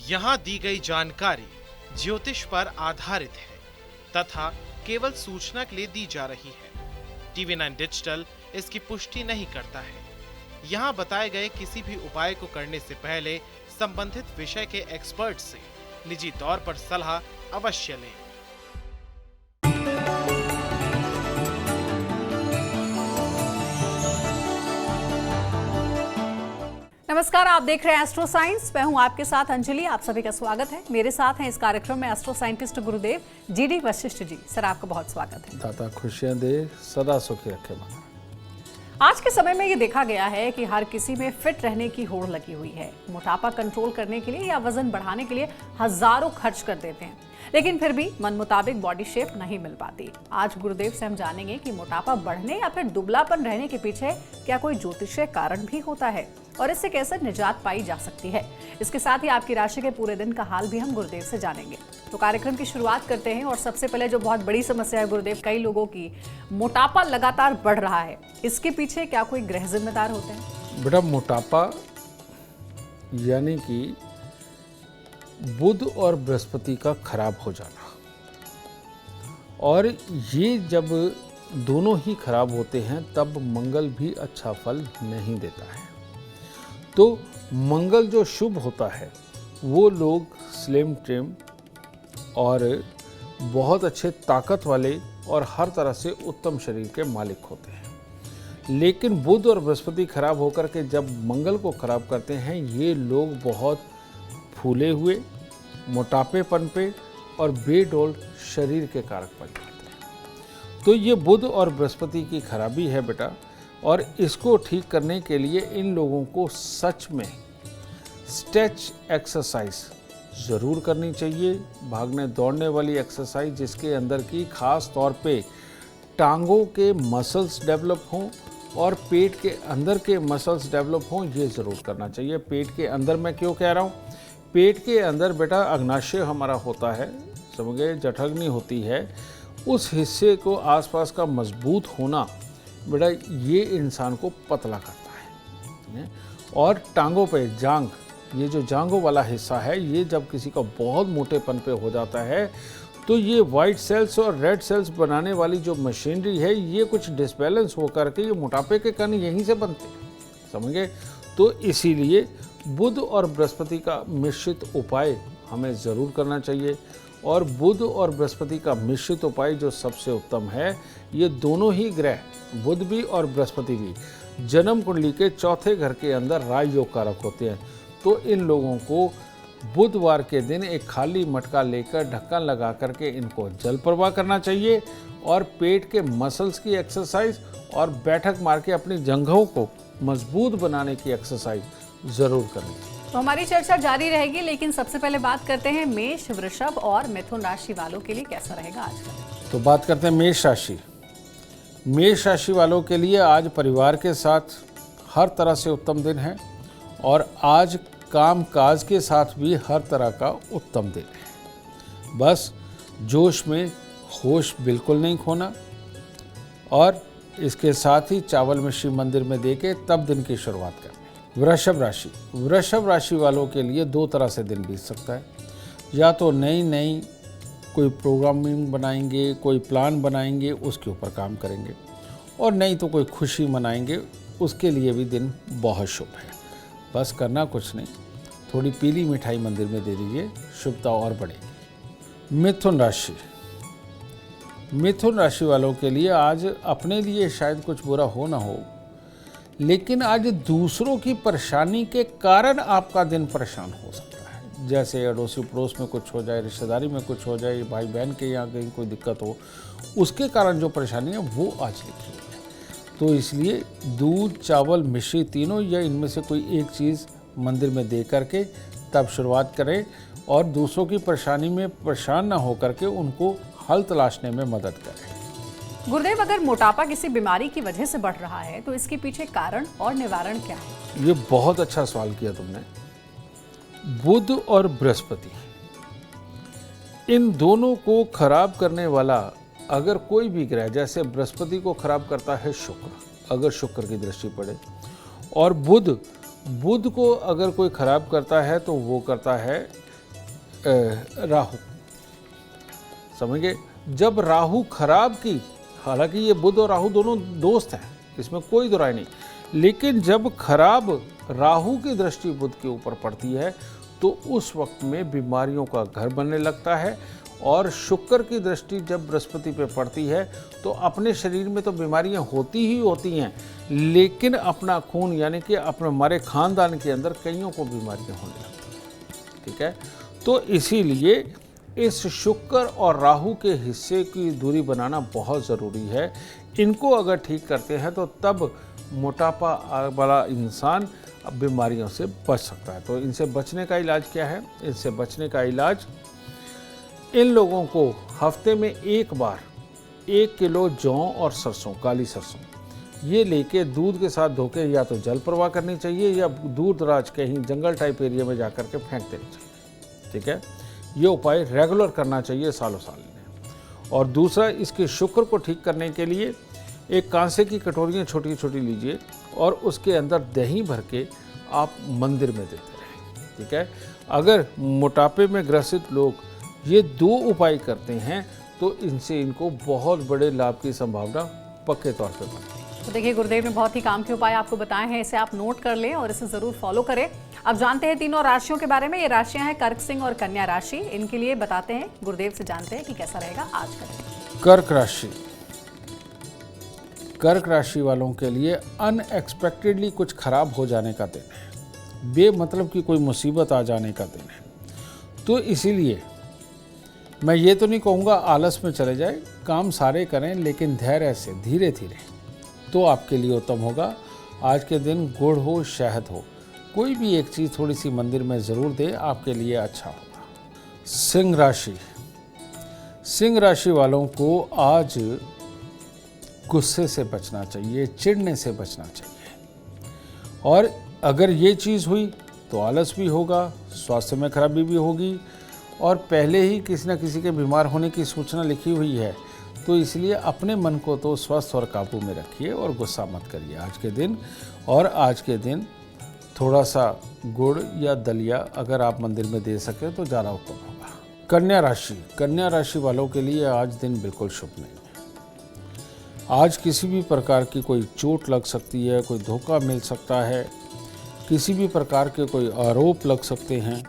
यहाँ दी गई जानकारी ज्योतिष पर आधारित है तथा केवल सूचना के लिए दी जा रही है। TV9 डिजिटल इसकी पुष्टि नहीं करता है। यहाँ बताए गए किसी भी उपाय को करने से पहले संबंधित विषय के एक्सपर्ट से निजी तौर पर सलाह अवश्य लें। नमस्कार, आप देख रहे हैं एस्ट्रो साइंस। मैं हूं आपके साथ अंजलि। आप सभी का स्वागत है। मेरे साथ हैं इस कार्यक्रम में एस्ट्रो साइंटिस्ट गुरुदेव जीडी वशिष्ठ जी। सर, आपका बहुत स्वागत है। दाता खुशियां दे, सदा सुखी रखे मन। आज के समय में ये देखा गया है कि हर किसी में फिट रहने की होड़ लगी हुई है। मोटापा कंट्रोल करने के लिए या वजन बढ़ाने के लिए हजारों खर्च कर देते हैं, लेकिन फिर भी मन मुताबिक बॉडी शेप नहीं मिल पाती। आज गुरुदेव से हम जानेंगे कि मोटापा बढ़ने या फिर दुबलापन रहने के पीछे क्या कोई ज्योतिषीय कारण भी होता है और इससे कैसे निजात पाई जा सकती है। इसके साथ ही आपकी राशि के पूरे दिन का हाल भी हम गुरुदेव से जानेंगे। तो कार्यक्रम की शुरुआत करते हैं। और सबसे पहले जो बहुत बड़ी समस्या है गुरुदेव, कई लोगों की मोटापा लगातार बढ़ रहा है, इसके पीछे क्या कोई ग्रह जिम्मेदार होते हैं? बेटा, मोटापा यानी कि बुध और बृहस्पति का खराब हो जाना, और ये जब दोनों ही खराब होते हैं तब मंगल भी अच्छा फल नहीं देता है। तो मंगल जो शुभ होता है वो लोग स्लिम ट्रिम और बहुत अच्छे ताकत वाले और हर तरह से उत्तम शरीर के मालिक होते हैं। लेकिन बुध और बृहस्पति खराब होकर के जब मंगल को खराब करते हैं, ये लोग बहुत फूले हुए, मोटापेपन पे और बेडौल शरीर के कारक बन जाते हैं। तो ये बुध और बृहस्पति की खराबी है बेटा, और इसको ठीक करने के लिए इन लोगों को सच में स्ट्रेच एक्सरसाइज ज़रूर करनी चाहिए। भागने दौड़ने वाली एक्सरसाइज जिसके अंदर की खास तौर पे टांगों के मसल्स डेवलप हों और पेट के अंदर के मसल्स डेवलप हों, ये ज़रूर करना चाहिए। पेट के अंदर मैं क्यों कह रहा हूँ? पेट के अंदर बेटा अग्नाशय हमारा होता है, समझे, जठराग्नि होती है। उस हिस्से को आसपास का मजबूत होना बेटा ये इंसान को पतला करता है। और टांगों पे जांग, ये जो जांघों वाला हिस्सा है, ये जब किसी का बहुत मोटेपन पे हो जाता है तो ये वाइट सेल्स और रेड सेल्स बनाने वाली जो मशीनरी है, ये कुछ डिसबैलेंस होकर के ये मोटापे के कण यहीं से बनते हैं, समझ गए। तो इसीलिए बुध और बृहस्पति का मिश्रित उपाय हमें ज़रूर करना चाहिए। और बुध और बृहस्पति का मिश्रित उपाय जो सबसे उत्तम है, ये दोनों ही ग्रह, बुध भी और बृहस्पति भी, जन्म कुंडली के चौथे घर के अंदर राज योग कारक होते हैं। तो इन लोगों को बुधवार के दिन एक खाली मटका लेकर ढक्कन लगा करके इनको जल प्रवाह करना चाहिए, और पेट के मसल्स की एक्सरसाइज और बैठक मार के अपनी जंघों को मजबूत बनाने की एक्सरसाइज ज़रूर करनी चाहिए। तो हमारी चर्चा जारी रहेगी, लेकिन सबसे पहले बात करते हैं मेष, वृषभ और मिथुन राशि वालों के लिए कैसा रहेगा आज का। तो बात करते हैं मेष राशि। मेष राशि वालों के लिए आज परिवार के साथ हर तरह से उत्तम दिन है, और आज काम काज के साथ भी हर तरह का उत्तम दिन है। बस जोश में होश बिल्कुल नहीं खोना, और इसके साथ ही चावल मिश्री मंदिर में देके तब दिन की शुरुआत करनी। वृषभ राशि, वृषभ राशि वालों के लिए दो तरह से दिन बीत सकता है। या तो नई कोई प्रोग्रामिंग बनाएंगे, कोई प्लान बनाएंगे, उसके ऊपर काम करेंगे, और नहीं तो कोई खुशी मनाएंगे, उसके लिए भी दिन बहुत शुभ है। बस करना कुछ नहीं, थोड़ी पीली मिठाई मंदिर में दे दीजिए, शुभता और बढ़ेगी। मिथुन राशि, मिथुन राशि वालों के लिए आज अपने लिए शायद कुछ बुरा हो ना हो, लेकिन आज दूसरों की परेशानी के कारण आपका दिन परेशान हो सकता है। जैसे अड़ोसी पड़ोस में कुछ हो जाए, रिश्तेदारी में कुछ हो जाए, भाई बहन के यहाँ कहीं कोई दिक्कत हो, उसके कारण जो परेशानी है वो आज लिखी हुई है। तो इसलिए दूध, चावल, मिश्री तीनों या इनमें से कोई एक चीज़ मंदिर में दे करके तब शुरुआत करें, और दूसरों की परेशानी में परेशान ना हो करके उनको हल तलाशने में मदद करें। गुरुदेव, अगर मोटापा किसी बीमारी की वजह से बढ़ रहा है तो इसके पीछे कारण और निवारण क्या है? ये बहुत अच्छा सवाल किया तुमने। बुध और बृहस्पति, इन दोनों को खराब करने वाला अगर कोई भी ग्रह, जैसे बृहस्पति को खराब करता है शुक्र, अगर शुक्र की दृष्टि पड़े, और बुध को अगर कोई खराब करता है तो वो करता है राहु, समझ गए। जब राहु खराब की, हालांकि ये बुध और राहु दोनों दोस्त हैं, इसमें कोई दो राय नहीं, लेकिन जब खराब राहु की दृष्टि बुध के ऊपर पड़ती है तो उस वक्त में बीमारियों का घर बनने लगता है। और शुक्र की दृष्टि जब बृहस्पति पे पड़ती है तो अपने शरीर में तो बीमारियां होती ही होती हैं, लेकिन अपना खून यानी कि अपने हमारे खानदान के अंदर कईयों को बीमारियां होने लगती हैं, ठीक है। तो इसीलिए इस शुक्र और राहु के हिस्से की दूरी बनाना बहुत ज़रूरी है। इनको अगर ठीक करते हैं तो तब मोटापा वाला इंसान बीमारियों से बच सकता है। तो इनसे बचने का इलाज क्या है? इनसे बचने का इलाज, इन लोगों को हफ्ते में एक बार 1 किलो जौ और सरसों, काली सरसों, ये लेके दूध के साथ धोके या तो जल प्रवाह करनी चाहिए या दूर दराज कहीं जंगल टाइप एरिया में जाकर के फेंक देनी चाहिए, ठीक है। ये उपाय रेगुलर करना चाहिए सालों साल में। और दूसरा, इसके शुक्र को ठीक करने के लिए एक कांसे की कटोरियाँ छोटी छोटी लीजिए और उसके अंदर दही भर के आप मंदिर में देते रहें, ठीक है। अगर मोटापे में ग्रसित लोग ये 2 उपाय करते हैं तो इनसे इनको बहुत बड़े लाभ की संभावना पक्के तौर पे बनती है। तो देखिए, गुरुदेव ने बहुत ही काम के उपाय आपको बताए हैं, इसे आप नोट कर लें और इसे जरूर फॉलो करें। अब जानते हैं तीनों राशियों के बारे में। ये राशियां हैं कर्क, सिंह और कन्या राशि। इनके लिए बताते हैं, गुरुदेव से जानते हैं कि कैसा रहेगा आज का दिन। कर्क राशि, कर्क राशि वालों के लिए अनएक्सपेक्टेडली कुछ खराब हो जाने का दिन है, बेमतलब की कोई मुसीबत आ जाने का दिन है। तो इसीलिए मैं ये तो नहीं कहूँगा आलस में चले जाए, काम सारे करें लेकिन धैर्य से धीरे धीरे, तो आपके लिए उत्तम होगा। आज के दिन गुड़ हो, शहद हो, कोई भी एक चीज़ थोड़ी सी मंदिर में ज़रूर दे, आपके लिए अच्छा होगा। सिंह राशि, सिंह राशि वालों को आज गुस्से से बचना चाहिए, चिढ़ने से बचना चाहिए। और अगर ये चीज़ हुई तो आलस भी होगा, स्वास्थ्य में खराबी भी होगी, और पहले ही किसी न किसी के बीमार होने की सूचना लिखी हुई है। तो इसलिए अपने मन को तो स्वस्थ और काबू में रखिए और गुस्सा मत करिए आज के दिन। और आज के दिन थोड़ा सा गुड़ या दलिया अगर आप मंदिर में दे सकें तो ज़्यादा उत्तम होगा। कन्या राशि, कन्या राशि वालों के लिए आज दिन बिल्कुल शुभ नहीं है। आज किसी भी प्रकार की कोई चोट लग सकती है, कोई धोखा मिल सकता है, किसी भी प्रकार के कोई आरोप लग सकते हैं,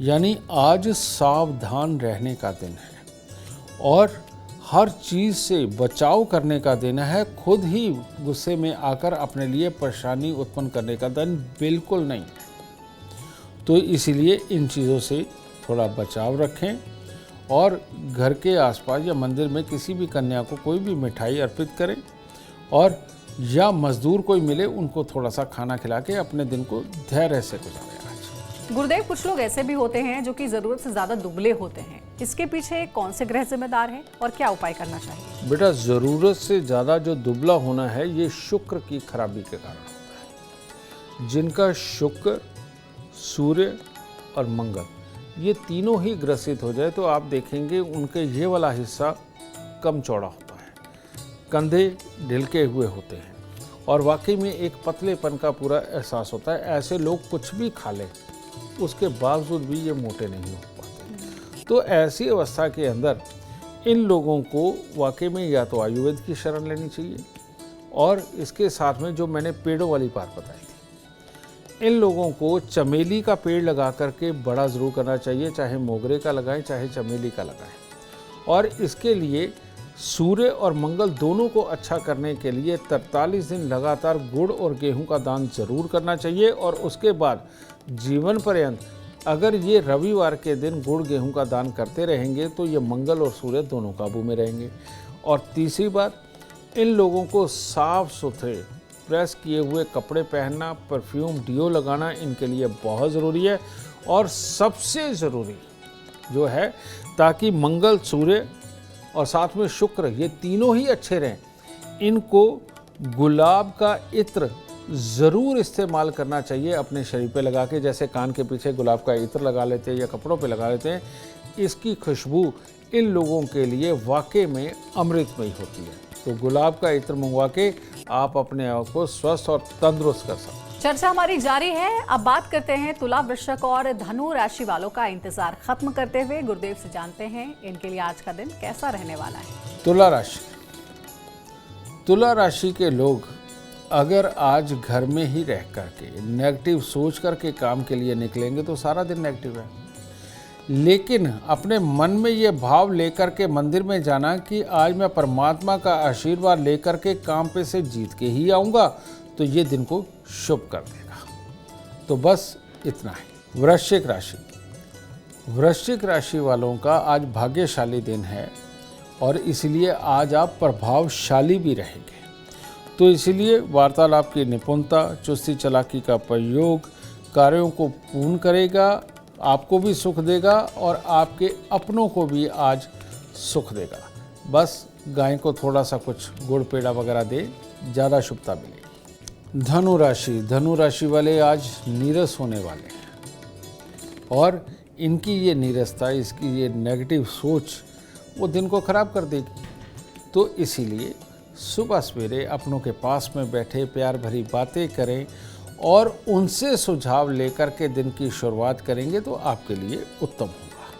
यानी आज सावधान रहने का दिन है और हर चीज़ से बचाव करने का दिन है। खुद ही गुस्से में आकर अपने लिए परेशानी उत्पन्न करने का दिन बिल्कुल नहीं है। तो इसीलिए इन चीज़ों से थोड़ा बचाव रखें और घर के आसपास या मंदिर में किसी भी कन्या को कोई भी मिठाई अर्पित करें, और या मजदूर कोई मिले उनको थोड़ा सा खाना खिला के अपने दिन को धैर्य से गुजारें। गुरुदेव, कुछ लोग ऐसे भी होते हैं जो कि जरूरत से ज्यादा दुबले होते हैं, इसके पीछे कौन से ग्रह जिम्मेदार हैं और क्या उपाय करना चाहिए? बेटा, ज़रूरत से ज़्यादा जो दुबला होना है ये शुक्र की खराबी के कारण होता है। जिनका शुक्र, सूर्य और मंगल ये तीनों ही ग्रसित हो जाए तो आप देखेंगे उनके ये वाला हिस्सा कम चौड़ा होता है, कंधे ढिलके हुए होते हैं और वाकई में एक पतलेपन का पूरा एहसास होता है। ऐसे लोग कुछ भी खा लें उसके बावजूद भी ये मोटे नहीं हो पाते। तो ऐसी अवस्था के अंदर इन लोगों को वाकई में या तो आयुर्वेद की शरण लेनी चाहिए, और इसके साथ में जो मैंने पेड़ों वाली बात बताई थी, इन लोगों को चमेली का पेड़ लगा करके बड़ा ज़रूर करना चाहिए, चाहे मोगरे का लगाएं चाहे चमेली का लगाएं। और इसके लिए सूर्य और मंगल दोनों को अच्छा करने के लिए 43 दिन लगातार गुड़ और गेहूं का दान जरूर करना चाहिए। और उसके बाद जीवन पर्यंत अगर ये रविवार के दिन गुड़ गेहूं का दान करते रहेंगे तो ये मंगल और सूर्य दोनों काबू में रहेंगे। और तीसरी बात, इन लोगों को साफ सुथरे प्रेस किए हुए कपड़े पहनना, परफ्यूम, डियो लगाना इनके लिए बहुत ज़रूरी है। और सबसे ज़रूरी जो है, ताकि मंगल, सूर्य और साथ में शुक्र ये तीनों ही अच्छे रहें, इनको गुलाब का इत्र ज़रूर इस्तेमाल करना चाहिए अपने शरीर पे लगा के। जैसे कान के पीछे गुलाब का इत्र लगा लेते हैं या कपड़ों पे लगा लेते हैं, इसकी खुशबू इन लोगों के लिए वाकई में अमृतमयी होती है। तो गुलाब का इत्र मंगवा के आप अपने आप को स्वस्थ और तंदुरुस्त कर सकते हैं। चर्चा हमारी जारी है। अब बात करते हैं तुला, वृश्चिक और धनु राशि वालों का इंतजार खत्म करते हुए गुरुदेव से जानते हैं इनके लिए आज का दिन कैसा रहने वाला है। तुला राशि, तुला राशि के लोग अगर आज घर में ही रह करके नेगेटिव सोच करके काम के लिए निकलेंगे तो सारा दिन नेगेटिव है, लेकिन अपने मन में ये भाव लेकर के मंदिर में जाना कि आज मैं परमात्मा का आशीर्वाद लेकर के काम पे से जीत के ही आऊँगा, तो ये दिन को शुभ कर देगा। तो बस इतना है। वृश्चिक राशि, वृश्चिक राशि वालों का आज भाग्यशाली दिन है और इसलिए आज आप प्रभावशाली भी रहेंगे। तो इसलिए वार्तालाप की निपुणता, चुस्ती चालाकी का प्रयोग कार्यों को पूर्ण करेगा, आपको भी सुख देगा और आपके अपनों को भी आज सुख देगा। बस गाय को थोड़ा सा कुछ गुड़ पेड़ा वगैरह दे, ज़्यादा शुभता मिलेगी। धनु राशि, धनु राशि वाले आज नीरस होने वाले हैं और इनकी ये नीरसता, इसकी ये नेगेटिव सोच वो दिन को ख़राब कर देगी। तो इसीलिए सुबह सवेरे अपनों के पास में बैठे प्यार भरी बातें करें और उनसे सुझाव लेकर के दिन की शुरुआत करेंगे तो आपके लिए उत्तम होगा।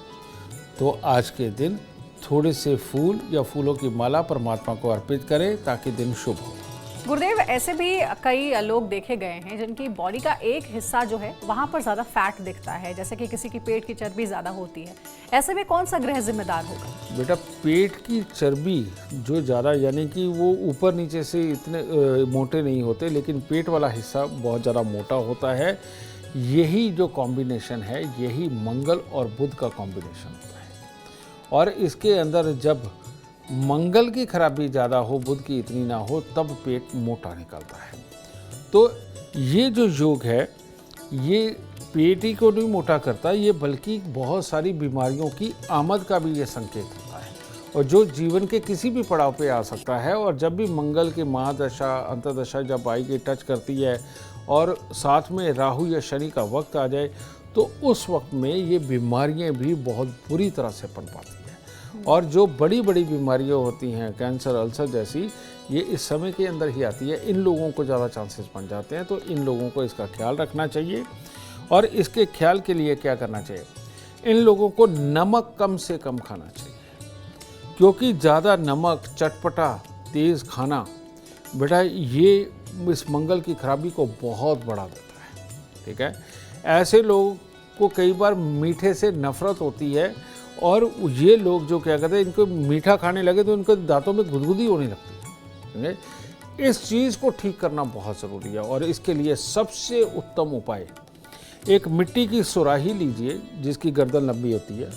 तो आज के दिन थोड़े से फूल या फूलों की माला परमात्मा को अर्पित करें ताकि दिन शुभ हो। गुरुदेव, ऐसे भी कई लोग देखे गए हैं जिनकी बॉडी का एक हिस्सा जो है वहां पर ज्यादा फैट दिखता है, जैसे कि किसी की पेट की चर्बी ज्यादा होती है। ऐसे में कौन सा ग्रह जिम्मेदार होगा? बेटा, पेट की चर्बी जो ज़्यादा, यानी कि वो ऊपर नीचे से इतने मोटे नहीं होते, लेकिन पेट वाला हिस्सा बहुत ज़्यादा मोटा होता है। यही जो कॉम्बिनेशन है, यही मंगल और बुध का कॉम्बिनेशन होता है। और इसके अंदर जब मंगल की खराबी ज़्यादा हो, बुध की इतनी ना हो, तब पेट मोटा निकलता है। तो ये जो योग है, ये पेट ही को नहीं मोटा करता, ये बल्कि बहुत सारी बीमारियों की आमद का भी ये संकेत होता है और जो जीवन के किसी भी पड़ाव पे आ सकता है। और जब भी मंगल की महादशा अंतर्दशा जब आई के टच करती है और साथ में राहु या शनि का वक्त आ जाए, तो उस वक्त में ये बीमारियाँ भी बहुत बुरी तरह से पनपती हैं। और जो बड़ी बड़ी बीमारियां होती हैं, कैंसर, अल्सर जैसी, ये इस समय के अंदर ही आती है। इन लोगों को ज़्यादा चांसेस बन जाते हैं, तो इन लोगों को इसका ख्याल रखना चाहिए। और इसके ख्याल के लिए क्या करना चाहिए? इन लोगों को नमक कम से कम खाना चाहिए, क्योंकि ज़्यादा नमक, चटपटा, तेज़ खाना, बेटा ये इस मंगल की खराबी को बहुत बढ़ा देता है। ठीक है, ऐसे लोगों को कई बार मीठे से नफरत होती है और ये लोग जो क्या कहते हैं, इनको मीठा खाने लगे तो इनके दांतों में गुदगुदी होने लगती है। इस चीज़ को ठीक करना बहुत ज़रूरी है और इसके लिए सबसे उत्तम उपाय, एक मिट्टी की सुराही लीजिए जिसकी गर्दन लंबी होती है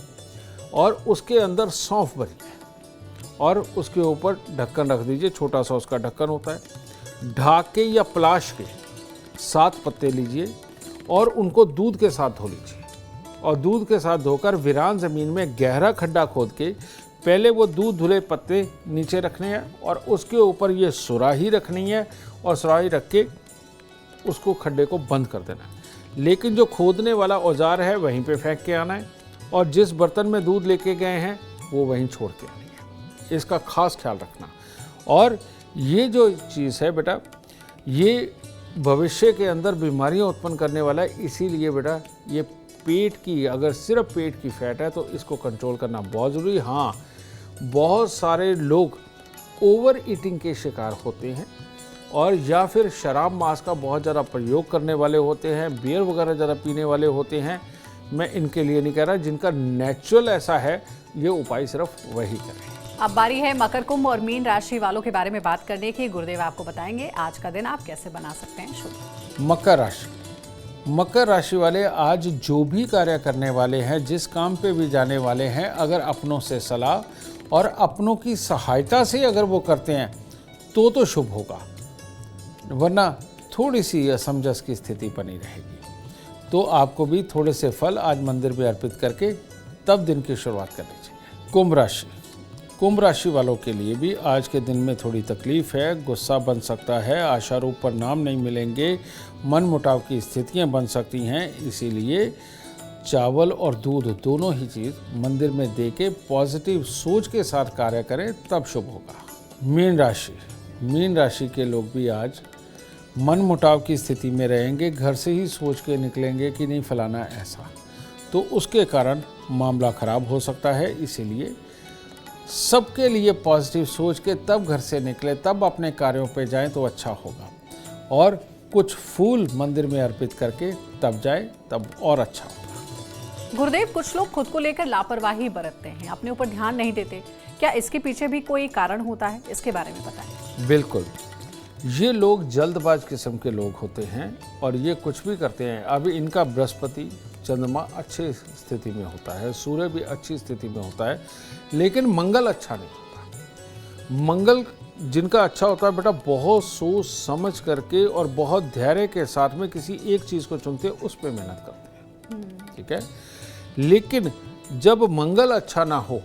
और उसके अंदर सौंफ भरिए और उसके ऊपर ढक्कन रख दीजिए, छोटा सा उसका ढक्कन होता है। ढाक के या पलाश के 7 पत्ते लीजिए और उनको दूध के साथ धो लीजिए और दूध के साथ धोकर वीरान ज़मीन में गहरा खड्डा खोद के पहले वो दूध धुले पत्ते नीचे रखने हैं और उसके ऊपर ये सुराही रखनी है और सुराही रख के उसको खड्डे को बंद कर देना है। लेकिन जो खोदने वाला औजार है वहीं पे फेंक के आना है और जिस बर्तन में दूध लेके गए हैं वो वहीं छोड़ के आनी है। इसका खास ख्याल रखना। और ये जो चीज़ है बेटा, ये भविष्य के अंदर बीमारियाँ उत्पन्न करने वाला है। इसीलिए बेटा ये पेट की, अगर सिर्फ पेट की फैट है तो इसको कंट्रोल करना बहुत ज़रूरी। हाँ, बहुत सारे लोग ओवर ईटिंग के शिकार होते हैं और या फिर शराब मांस का बहुत ज़्यादा प्रयोग करने वाले होते हैं, बियर वगैरह ज़्यादा पीने वाले होते हैं। मैं इनके लिए नहीं कह रहा, जिनका नेचुरल ऐसा है ये उपाय सिर्फ वही करें। अब बारी है मकर, कुंभ और मीन राशि वालों के बारे में बात करने की। गुरुदेव आपको बताएंगे आज का दिन आप कैसे बना सकते हैं शुभ। मकर राशि, मकर राशि वाले आज जो भी कार्य करने वाले हैं, जिस काम पे भी जाने वाले हैं, अगर अपनों से सलाह और अपनों की सहायता से अगर वो करते हैं तो शुभ होगा, वरना थोड़ी सी असमंजस की स्थिति बनी रहेगी। तो आपको भी थोड़े से फल आज मंदिर में अर्पित करके तब दिन की शुरुआत करनी चाहिए। कुंभ राशि, कुंभ राशि वालों के लिए भी आज के दिन में थोड़ी तकलीफ है, गुस्सा बन सकता है, आशारूप परिणाम नहीं मिलेंगे, मन मुटाव की स्थितियां बन सकती हैं। इसीलिए चावल और दूध दोनों ही चीज़ मंदिर में दे के पॉजिटिव सोच के साथ कार्य करें, तब शुभ होगा। मीन राशि, मीन राशि के लोग भी आज मनमुटाव की स्थिति में रहेंगे, घर से ही सोच के निकलेंगे कि नहीं फलाना ऐसा, तो उसके कारण मामला खराब हो सकता है। इसीलिए सबके लिए पॉजिटिव सोच के तब घर से निकले, तब अपने कार्यों पे जाएं तो अच्छा होगा। और कुछ फूल मंदिर में अर्पित करके तब जाए, तब और अच्छा होगा। गुरुदेव, कुछ लोग खुद को लेकर लापरवाही बरतते हैं, अपने ऊपर ध्यान नहीं देते, क्या इसके पीछे भी कोई कारण होता है? इसके बारे में बताएं। बिल्कुल, ये लोग जल्दबाज किस्म के लोग होते हैं और ये कुछ भी करते हैं। अभी इनका बृहस्पति चंद्रमा अच्छी स्थिति में होता है, सूर्य भी अच्छी स्थिति में होता है, लेकिन मंगल अच्छा नहीं होता। मंगल जिनका अच्छा होता है बेटा, बहुत सोच समझ करके और बहुत धैर्य के साथ में किसी एक चीज़ को चुनते हैं, उस पर मेहनत करते हैं, ठीक है। लेकिन जब मंगल अच्छा ना हो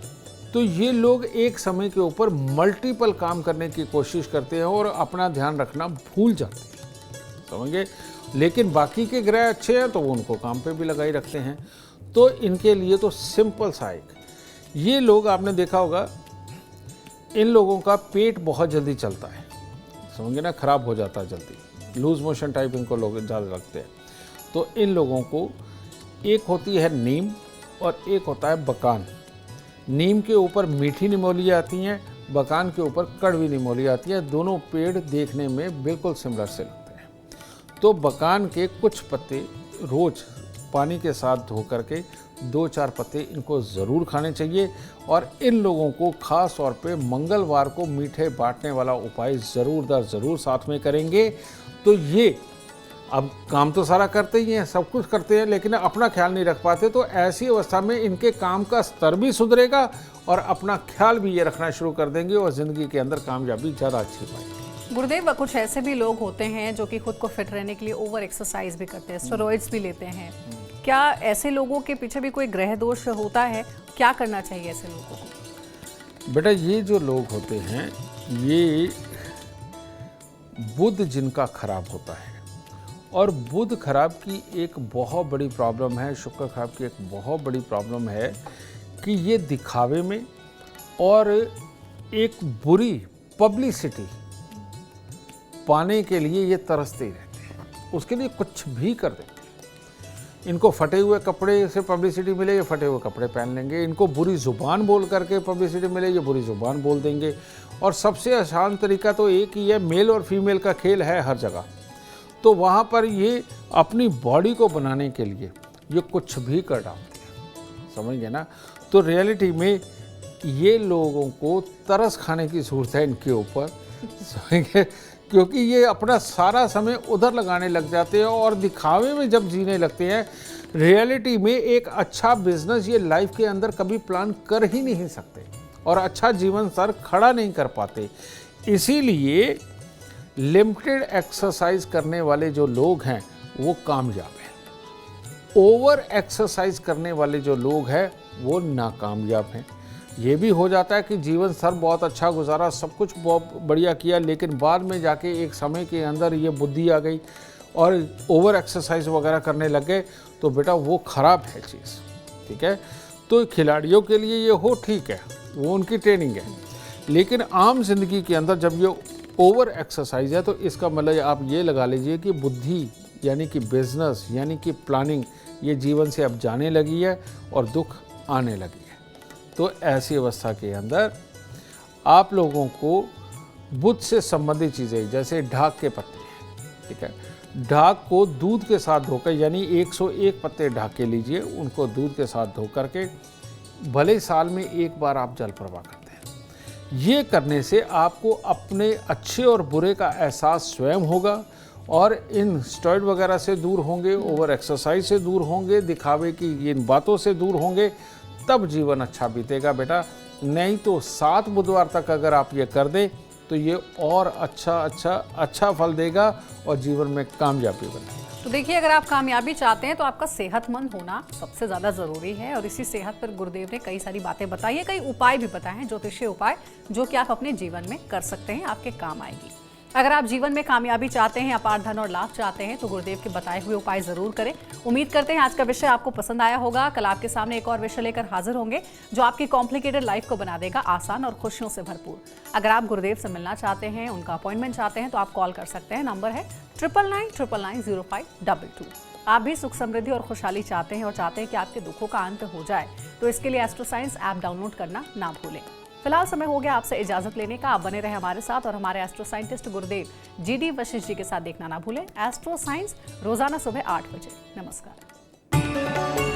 तो ये लोग एक समय के ऊपर मल्टीपल काम करने की कोशिश करते हैं और अपना ध्यान रखना भूल जाते हैं, समझे। लेकिन बाकी के ग्रह अच्छे हैं तो वो उनको काम पे भी लगाई रखते हैं। तो इनके लिए तो सिंपल सा एक, ये लोग आपने देखा होगा, इन लोगों का पेट बहुत जल्दी चलता है, समझे ना, खराब हो जाता है जल्दी, लूज मोशन टाइप इनको लोग ज़्यादा लगते हैं। तो इन लोगों को एक होती है नीम और एक होता है बकान। नीम के ऊपर मीठी निमोलियाँ आती हैं, बकान के ऊपर कड़वी निमोलियाँ आती हैं। दोनों पेड़ देखने में बिल्कुल सिमिलर से लगते हैं। तो बकान के कुछ पत्ते रोज पानी के साथ धो करके 2-4 पत्ते इनको ज़रूर खाने चाहिए। और इन लोगों को खास तौर पे मंगलवार को मीठे बांटने वाला उपाय ज़रूर दर ज़रूर साथ में करेंगे। तो ये अब काम तो सारा करते ही हैं, सब कुछ करते हैं, लेकिन अपना ख्याल नहीं रख पाते। तो ऐसी अवस्था में इनके काम का स्तर भी सुधरेगा और अपना ख्याल भी ये रखना शुरू कर देंगे और ज़िंदगी के अंदर कामयाबी ज़्यादा अच्छी पाएंगे। गुरुदेव, कुछ ऐसे भी लोग होते हैं जो कि खुद को फिट रहने के लिए ओवर एक्सरसाइज भी करते हैं, स्टेरॉइड्स भी लेते हैं। क्या ऐसे लोगों के पीछे भी कोई ग्रह दोष होता है? क्या करना चाहिए ऐसे लोगों को? बेटा, ये जो लोग होते हैं, ये बुध जिनका खराब होता है, और बुध खराब की एक बहुत बड़ी प्रॉब्लम है, शुक्र खराब की एक बहुत बड़ी प्रॉब्लम है कि ये दिखावे में और एक बुरी पब्लिसिटी पाने के लिए ये तरसते रहते हैं, उसके लिए कुछ भी कर देते हैं। इनको फटे हुए कपड़े से पब्लिसिटी मिले, ये फटे हुए कपड़े पहन लेंगे। इनको बुरी ज़ुबान बोल करके पब्लिसिटी मिले, ये बुरी ज़ुबान बोल देंगे। और सबसे आसान तरीका तो एक ही है, मेल और फीमेल का खेल है हर जगह। तो वहाँ पर ये अपनी बॉडी को बनाने के लिए ये कुछ भी कर डालते हैं, समझ गए ना। तो रियलिटी में ये लोगों को तरस खाने की ज़रूरत है इनके ऊपर, समझ गए, क्योंकि ये अपना सारा समय उधर लगाने लग जाते हैं और दिखावे में जब जीने लगते हैं। रियलिटी में एक अच्छा बिजनेस ये लाइफ के अंदर कभी प्लान कर ही नहीं सकते और अच्छा जीवन स्तर खड़ा नहीं कर पाते। इसीलिए लिमिटेड एक्सरसाइज करने वाले जो लोग हैं वो कामयाब हैं। ओवर एक्सरसाइज करने वाले जो लोग हैं वो नाकामयाब हैं। ये भी हो जाता है कि जीवन स्तर बहुत अच्छा गुजारा, सब कुछ बहुत बढ़िया किया, लेकिन बाद में जाके एक समय के अंदर ये बुद्धि आ गई और ओवर एक्सरसाइज वगैरह करने लग गए, तो बेटा वो ख़राब है चीज़, ठीक है। तो खिलाड़ियों के लिए ये हो ठीक है, वो उनकी ट्रेनिंग है, लेकिन आम जिंदगी के अंदर जब ये ओवर एक्सरसाइज है तो इसका मतलब आप ये लगा लीजिए कि बुद्धि यानी कि बिजनेस यानी कि प्लानिंग ये जीवन से अब जाने लगी है और दुख आने लगी है। तो ऐसी अवस्था के अंदर आप लोगों को बुध से संबंधित चीज़ें जैसे ढाक के पत्ते, ठीक है, ढाक को दूध के साथ धोकर, यानी 101 पत्ते ढाक के लीजिए, उनको दूध के साथ धो करके भले साल में एक बार आप जल प्रवाह करते हैं। ये करने से आपको अपने अच्छे और बुरे का एहसास स्वयं होगा और इन स्टेरॉइड वगैरह से दूर होंगे, ओवर एक्सरसाइज से दूर होंगे, दिखावे की इन बातों से दूर होंगे, तब जीवन अच्छा बीतेगा बेटा। नहीं तो 7 बुधवार तक अगर आप ये कर दें तो ये और अच्छा फल देगा और जीवन में कामयाबी बनाएगा। तो देखिए, अगर आप कामयाबी चाहते हैं तो आपका सेहतमंद होना सबसे ज़्यादा ज़रूरी है। और इसी सेहत पर गुरुदेव ने कई सारी बातें बताई है, कई उपाय भी बताए हैं, ज्योतिषीय उपाय, जो कि आप अपने जीवन में कर सकते हैं, आपके काम आएगी। अगर आप जीवन में कामयाबी चाहते हैं, अपार धन और लाभ चाहते हैं तो गुरुदेव के बताए हुए उपाय जरूर करें। उम्मीद करते हैं आज का विषय आपको पसंद आया होगा। कल आपके सामने एक और विषय लेकर हाजिर होंगे जो आपकी कॉम्प्लिकेटेड लाइफ को बना देगा आसान और खुशियों से भरपूर। अगर आप गुरुदेव से मिलना चाहते हैं, उनका अपॉइंटमेंट चाहते हैं तो आप कॉल कर सकते हैं। नंबर है 99999052। आप भी सुख समृद्धि और खुशहाली चाहते हैं और चाहते हैं कि आपके दुखों का अंत हो जाए तो इसके लिए एस्ट्रो साइंस ऐप डाउनलोड करना ना भूलें। फिलहाल समय हो गया आपसे इजाजत लेने का। आप बने रहे हमारे साथ और हमारे एस्ट्रो साइंटिस्ट गुरुदेव GD वशिष्ठ जी के साथ देखना ना भूलें एस्ट्रो साइंस रोजाना सुबह 8 बजे। नमस्कार।